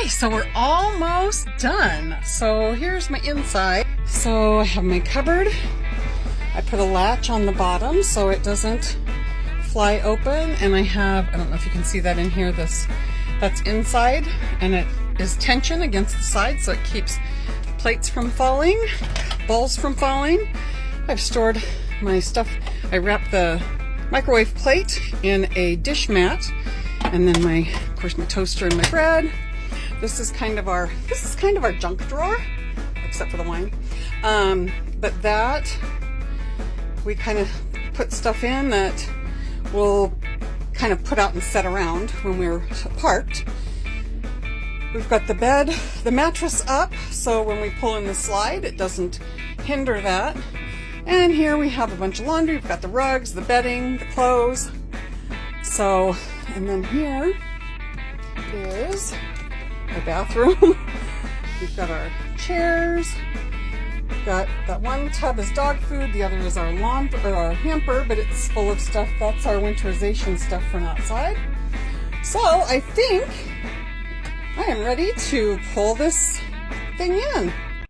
Okay, so we're almost done. So here's my inside. So I have my cupboard. I put a latch on the bottom so it doesn't fly open, and I don't know if you can see that in here, that's inside, and it is tension against the side so it keeps plates from falling, bowls from falling. I've stored my stuff. I wrap the microwave plate in a dish mat, and then of course my toaster and my bread. This is kind of our junk drawer, except for the wine. But that we kind of put stuff in that we'll kind of put out and set around when we're parked. We've got the bed, the mattress up, so when we pull in the slide, it doesn't hinder that. And here we have a bunch of laundry. We've got the rugs, the bedding, the clothes. So, and then here is our bathroom. We've got our chairs. We've got that one tub is dog food. The other is our our hamper, but it's full of stuff. That's our winterization stuff from outside. So I think I am ready to pull this thing in.